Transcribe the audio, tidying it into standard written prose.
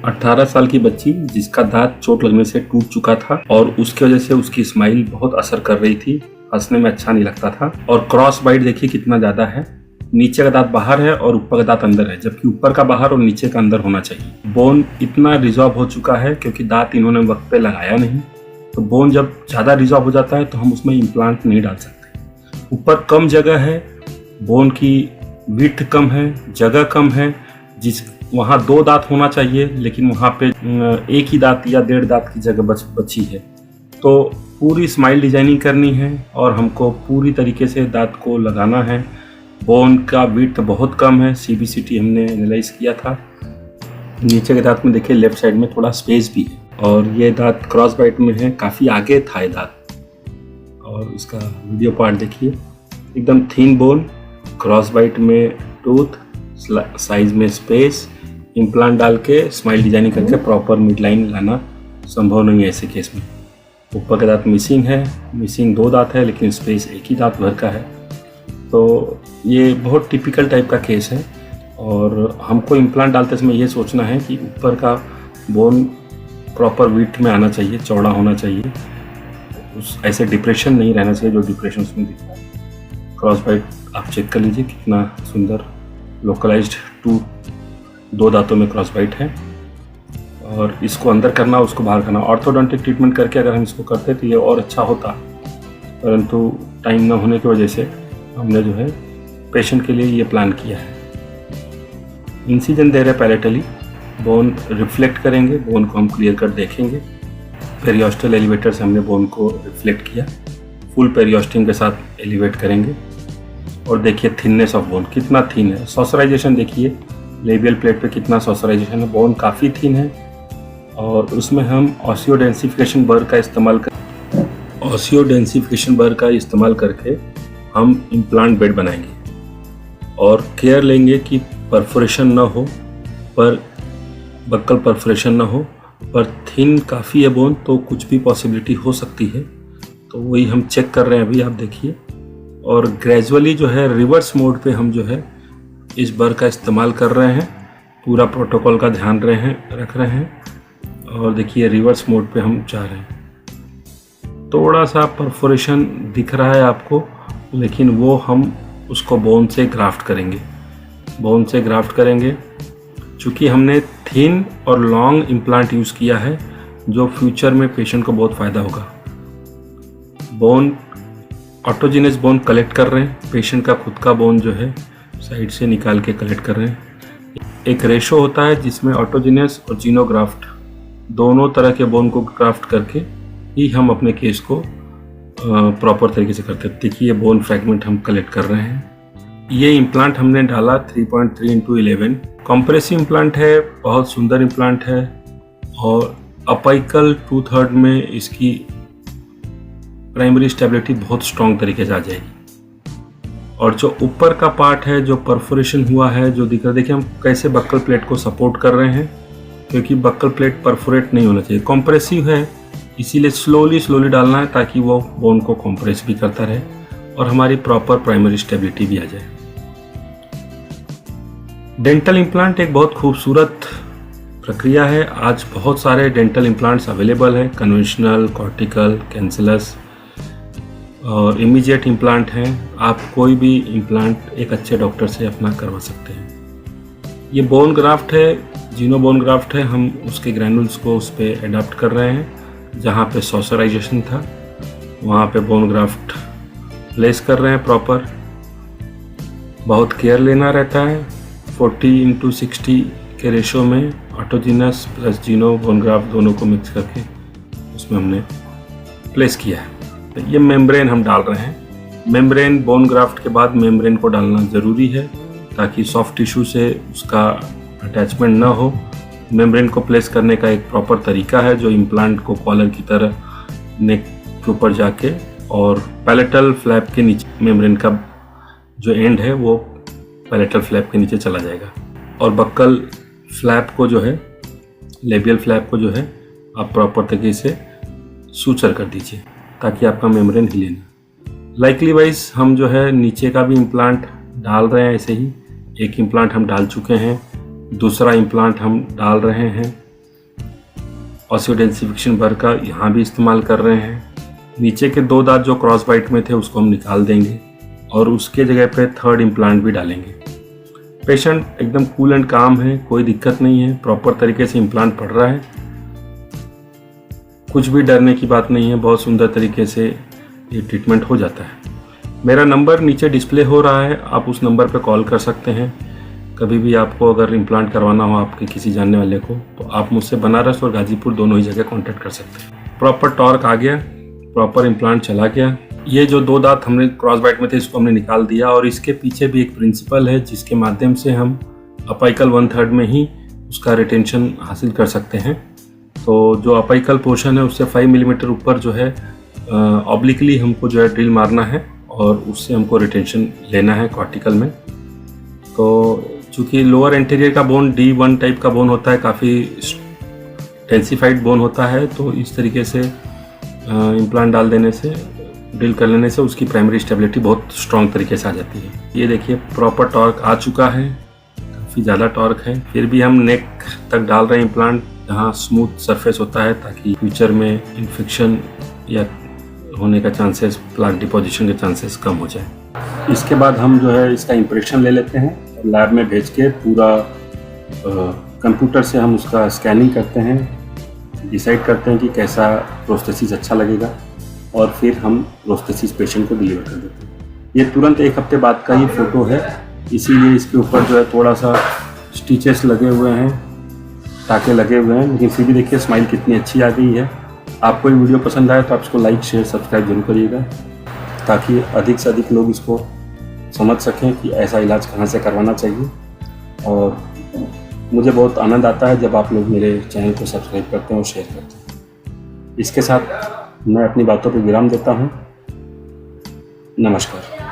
18 साल की बच्ची जिसका दांत चोट लगने से टूट चुका था और उसकी वजह से उसकी स्माइल बहुत असर कर रही थी, हंसने में अच्छा नहीं लगता था। और क्रॉस बाइट देखिए कितना ज्यादा है, नीचे का दांत बाहर है और ऊपर का दांत अंदर है, जबकि ऊपर का बाहर और नीचे का अंदर होना चाहिए। बोन इतना रिजॉर्व हो चुका है क्योंकि दांत इन्होंने वक्त पे लगाया नहीं, तो बोन जब ज्यादा रिजॉर्व हो जाता है तो हम उसमें इम्प्लांट नहीं डाल सकते। ऊपर कम जगह है, बोन की विड्थ कम है, जगह कम है, जिस वहाँ 2 दांत होना चाहिए लेकिन वहाँ पे 1 ही दांत या 1.5 दांत की जगह बची है। तो पूरी स्माइल डिजाइनिंग करनी है और हमको पूरी तरीके से दांत को लगाना है। बोन का विड्थ बहुत कम है, CBCT हमने एनालाइज किया था। नीचे के दांत में देखिए लेफ्ट साइड में थोड़ा स्पेस भी है और ये दांत क्रॉस बाइट में है, काफ़ी आगे था ये दांत। और इसका वीडियो पार्ट देखिए, एकदम थिन बोन, क्रॉस बाइट में टूथ, साइज में स्पेस, इम्प्लांट डाल के स्माइल डिजाइनिंग करके प्रॉपर मिड लाइन लाना संभव नहीं है ऐसे केस में। ऊपर का दांत मिसिंग 2 दांत है लेकिन स्पेस 1 ही दांत भर का है। तो ये बहुत टिपिकल टाइप का केस है और हमको इम्प्लांट डालते समय ये सोचना है कि ऊपर का बोन प्रॉपर विड्थ में आना चाहिए, चौड़ा होना चाहिए, ऐसे डिप्रेशन नहीं रहना चाहिए जो डिप्रेशन उसमें दिख रहा है। क्रॉस बाइट आप चेक कर लीजिए कितना सुंदर लोकलाइज्ड 2 दांतों में क्रॉस बाइट है। और इसको अंदर करना, उसको बाहर करना। ऑर्थोडोंटिक ट्रीटमेंट करके अगर हम इसको करते तो ये और अच्छा होता, परंतु टाइम ना होने की वजह से हमने जो है पेशेंट के लिए ये प्लान किया है। इंसिजन दे रहे पैलेटली, बोन रिफ्लेक्ट करेंगे, बोन को हम क्लियर कर देखेंगे। पेरियोस्टल एलिवेटर से हमने बोन को रिफ्लेक्ट किया, फुल पेरियोस्टियम के साथ एलिवेट करेंगे। और देखिए थिननेस ऑफ बोन कितना थिन है। सॉसराइजेशन देखिए, लेबियल प्लेट पे कितना सॉसराइजेशन है, बोन काफ़ी थिन है। और उसमें हम ऑसियो डेंसिफिकेशन बर का इस्तेमाल करके हम इम्प्लांट बेड बनाएंगे और केयर लेंगे कि परफोरेशन ना हो, पर बक्कल परफोरेशन ना हो, पर थिन काफ़ी है बोन तो कुछ भी पॉसिबिलिटी हो सकती है। तो वही हम चेक कर रहे हैं अभी, आप देखिए। और ग्रेजुअली जो है रिवर्स मोड पे हम जो है इस बर का इस्तेमाल कर रहे हैं, पूरा प्रोटोकॉल का ध्यान रख रहे हैं। और देखिए रिवर्स मोड पे हम जा रहे हैं। थोड़ा सा परफोरेशन दिख रहा है आपको, लेकिन वो हम उसको बोन से ग्राफ्ट करेंगे। चूँकि हमने थिन और लॉन्ग इम्प्लांट यूज़ किया है जो फ्यूचर में पेशेंट को बहुत फ़ायदा होगा। बोन ऑटोजीनस बोन कलेक्ट कर रहे हैं, पेशेंट का खुद का बोन जो है साइड से निकाल के कलेक्ट कर रहे हैं। एक रेशो होता है जिसमें ऑटोजीनस और जीनोग्राफ्ट दोनों तरह के बोन को ग्राफ्ट करके ही हम अपने केस को प्रॉपर तरीके से करते हैं। देखिए ये बोन फ्रैगमेंट हम कलेक्ट कर रहे हैं। ये इम्प्लांट हमने डाला 3.3x11 कॉम्प्रेसिव इम्प्लांट है, बहुत सुंदर इम्प्लांट है। और अपाइकल 2/3 में इसकी प्राइमरी स्टेबिलिटी बहुत स्ट्रॉन्ग तरीके से आ जाएगी। और जो ऊपर का पार्ट है, जो परफोरेशन हुआ है, जो दिख रहा है, देखिए हम कैसे बक्कल प्लेट को सपोर्ट कर रहे हैं, क्योंकि बक्कल प्लेट परफोरेट नहीं होना चाहिए। कॉम्प्रेसिव है इसीलिए स्लोली डालना है ताकि वो बोन को कॉम्प्रेस भी करता रहे और हमारी प्रॉपर प्राइमरी स्टेबिलिटी भी आ जाए। डेंटल इम्प्लांट एक बहुत खूबसूरत प्रक्रिया है। आज बहुत सारे डेंटल इम्प्लांट्स अवेलेबल हैं, कन्वेंशनल, कॉर्टिकल, कैंसलस और इमीडिएट इम्प्लांट हैं। आप कोई भी इम्प्लांट एक अच्छे डॉक्टर से अपना करवा सकते हैं। ये बोन ग्राफ्ट है, जीनो बोन ग्राफ्ट है। हम उसके ग्रैनुल्स को उस पर एडाप्ट कर रहे हैं। जहाँ पे सॉसराइजेशन था वहाँ पे बोन ग्राफ्ट प्लेस कर रहे हैं प्रॉपर। बहुत केयर लेना रहता है। 40:60 के रेशो में ऑटोजीनस प्लस जीनो बोन ग्राफ्ट दोनों को मिक्स करके उसमें हमने प्लेस किया है। ये मेम्ब्रेन हम डाल रहे हैं। मेम्ब्रेन बोन ग्राफ्ट के बाद मेम्ब्रेन को डालना ज़रूरी है ताकि सॉफ्ट टिश्यू से उसका अटैचमेंट ना हो। मेम्ब्रेन को प्लेस करने का एक प्रॉपर तरीका है जो इम्प्लांट को कॉलर की तरह नेक के ऊपर जाके और पैलेटल फ्लैप के नीचे मेम्ब्रेन का जो एंड है वो पैलेटल फ्लैप के नीचे चला जाएगा। और बक्कल फ्लैप को जो है, लेबियल फ्लैप को जो है आप प्रॉपर तरीके से सूचर कर दीजिए ताकि आपका मेम्ब्रेन हिले ना। लाइकली वाइज हम जो है नीचे का भी इम्प्लांट डाल रहे हैं। ऐसे ही एक इम्प्लांट हम डाल चुके हैं, दूसरा इम्प्लांट हम डाल रहे हैं ऑस्टियोडेंसिफिकेशन भर का यहाँ भी इस्तेमाल कर रहे हैं। नीचे के 2 दांत जो क्रॉस बाइट में थे उसको हम निकाल देंगे और उसके जगह पे 3rd इम्प्लांट भी डालेंगे। पेशेंट एकदम कूल एंड काम है, कोई दिक्कत नहीं है, प्रॉपर तरीके से इम्प्लांट पड़ रहा है, कुछ भी डरने की बात नहीं है, बहुत सुंदर तरीके से ये ट्रीटमेंट हो जाता है। मेरा नंबर नीचे डिस्प्ले हो रहा है, आप उस नंबर पर कॉल कर सकते हैं। कभी भी आपको अगर इम्प्लांट करवाना हो आपके किसी जानने वाले को, तो आप मुझसे बनारस और गाजीपुर दोनों ही जगह कांटेक्ट कर सकते हैं। प्रॉपर टॉर्क आ गया, प्रॉपर इम्प्लांट चला गया। ये जो 2 दांत हमने क्रॉस बाइट में थे इसको हमने निकाल दिया और इसके पीछे भी एक प्रिंसिपल है जिसके माध्यम से हम अपाइकल 1/3 में ही उसका रिटेंशन हासिल कर सकते हैं। तो जो अपाइकल पोर्शन है उससे 5 मिलीमीटर ऊपर जो है ऑब्लिकली हमको जो है ड्रिल मारना है और उससे हमको रिटेंशन लेना है कॉर्टिकल में। तो चूँकि लोअर एंटीरियर का बोन D1 टाइप का बोन होता है, काफ़ी डेंसिफाइड बोन होता है, तो इस तरीके से इम्प्लांट डाल देने से, ड्रिल कर लेने से उसकी प्राइमरी स्टेबिलिटी बहुत स्ट्रॉन्ग तरीके से आ जाती है। ये देखिए प्रॉपर टॉर्क आ चुका है, काफ़ी ज़्यादा टॉर्क है। फिर भी हम नेक तक डाल रहे हैं इम्प्लांट जहाँ स्मूथ सरफेस होता है, ताकि फ्यूचर में इन्फेक्शन या होने का चांसेस, प्लाक डिपोजिशन के चांसेस कम हो जाए। इसके बाद हम जो है इसका इम्प्रेशन ले लेते हैं, लैब में भेज के पूरा कंप्यूटर से हम उसका स्कैनिंग करते हैं, डिसाइड करते हैं कि कैसा प्रोस्थेसिस अच्छा लगेगा और फिर हम प्रोस्थेसिस पेशेंट को डिलीवर कर देते हैं। ये तुरंत 1 हफ्ते बाद का ही फ़ोटो है, इसीलिए इसके ऊपर जो है थोड़ा सा स्टिचेस लगे हुए हैं, टाके लगे हुए हैं, लेकिन फिर भी देखिए स्माइल कितनी अच्छी आ गई है। आपको ये वीडियो पसंद आए तो आप इसको लाइक, शेयर, सब्सक्राइब जरूर करिएगा, ताकि अधिक से अधिक लोग इसको समझ सकें कि ऐसा इलाज कहाँ से करवाना चाहिए। और मुझे बहुत आनंद आता है जब आप लोग मेरे चैनल को सब्सक्राइब करते हैं और शेयर करते हैं। इसके साथ मैं अपनी बातों पर विराम देता हूँ। नमस्कार।